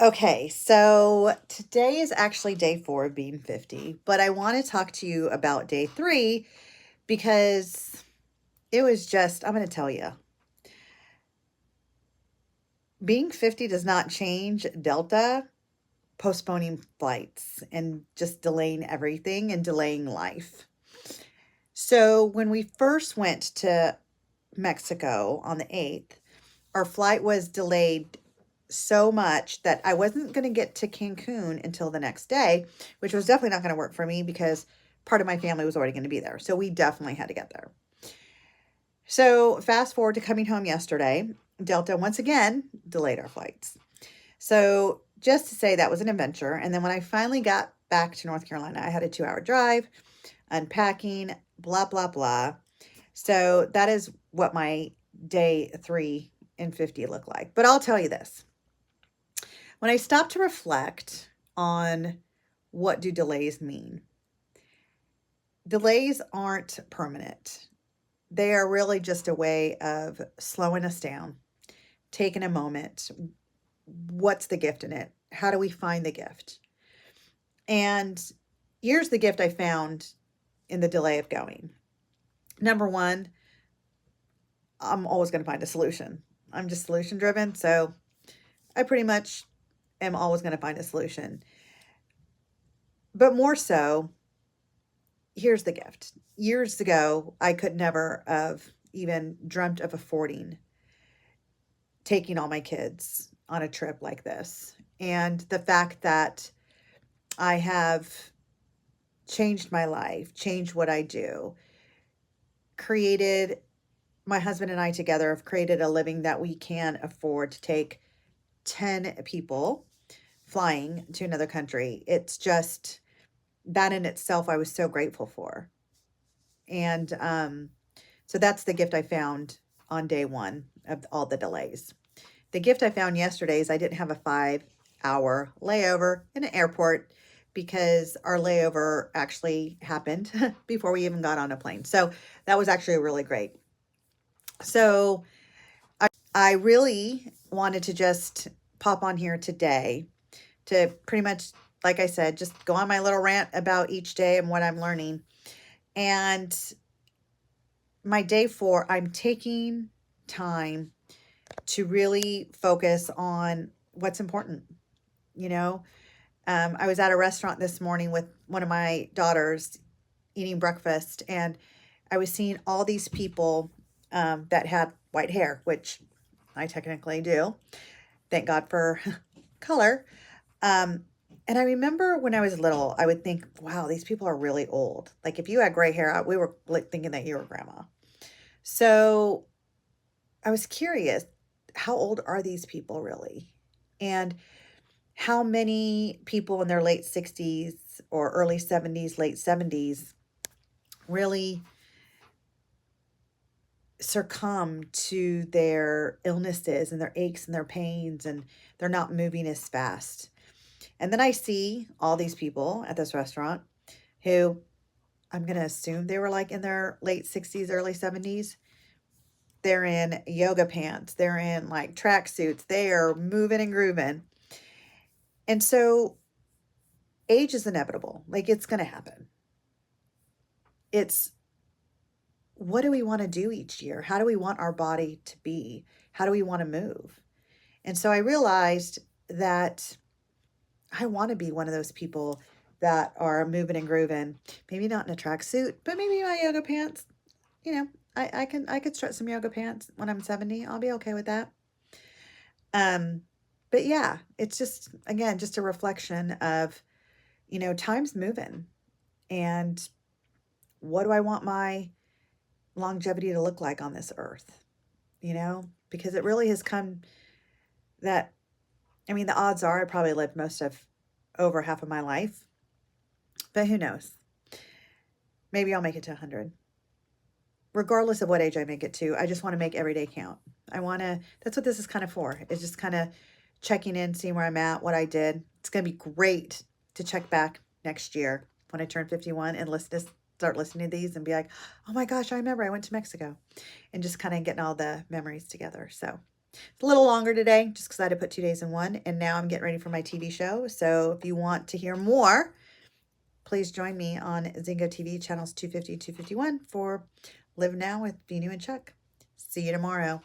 Okay, so today is actually day 4 of being 50, but I want to talk to you about day 3 because it was just, I'm going to tell you, being 50 does not change Delta postponing flights and just delaying everything and delaying life. So when we first went to Mexico on the 8th, our flight was delayed so much that I wasn't going to get to Cancun until the next day, which was definitely not going to work for me because part of my family was already going to be there. So we definitely had to get there. So fast forward to coming home yesterday, Delta once again delayed our flights. So just to say that was an adventure. And then when I finally got back to North Carolina, I had a 2-hour drive, unpacking, blah, blah, blah. So that is what my day 3 and 50 look like. But I'll tell you this. When I stop to reflect on what do delays mean, delays aren't permanent. They are really just a way of slowing us down, taking a moment. What's the gift in it? How do we find the gift? And here's the gift I found in the delay of going. Number one, I'm always going to find a solution. I'm just solution driven. So I pretty much am always going to find a solution. But more so, here's the gift. Years ago, I could never have even dreamt of affording taking all my kids on a trip like this. And the fact that I have changed my life, changed what I do, created my husband and I together have created a living that we can afford to take 10 people flying to another country. It's just that in itself, I was so grateful for. And so that's the gift I found on day 1 of all the delays. The gift I found yesterday is I didn't have a 5-hour layover in an airport because our layover actually happened before we even got on a plane. So that was actually really great. So I really wanted to just pop on here today to pretty much, like I said, just go on my little rant about each day and what I'm learning. And my day 4, I'm taking time to really focus on what's important. You know, I was at a restaurant this morning with one of my daughters eating breakfast, and I was seeing all these people that had white hair, which I technically do. Thank God for color. And I remember when I was little, I would think, wow, these people are really old. Like if you had gray hair, we were like thinking that you were grandma. So I was curious, how old are these people really? And how many people in their late 60s or early 70s, late 70s really succumb to their illnesses and their aches and their pains, and they're not moving as fast. And then I see all these people at this restaurant who I'm going to assume they were like in their late 60s, early 70s. They're in yoga pants. They're in like tracksuits. They are moving and grooving. And so age is inevitable. Like it's going to happen. It's what do we want to do each year? How do we want our body to be? How do we want to move? And so I realized that I want to be one of those people that are moving and grooving. Maybe not in a tracksuit, but maybe my yoga pants. You know, I could stretch some yoga pants when I'm 70. I'll be okay with that. Um, but yeah, it's just again just a reflection of, time's moving, and what do I want my longevity to look like on this earth? Because it really has come that, I mean, the odds are I probably lived most of over half of my life, but who knows? Maybe I'll make it to 100. Regardless of what age I make it to, I just want to make every day count. That's what this is kind of for. It's just kind of checking in, seeing where I'm at, what I did. It's going to be great to check back next year when I turn 51 and start listening to these and be like, oh my gosh, I remember I went to Mexico, and just kind of getting all the memories together. So It's a little longer today just because I had to put 2 days in one. And now I'm getting ready for my TV show. So if you want to hear more, please join me on Zingo TV channels 250, 251 for Live Now with Vinu and Chuck. See you tomorrow.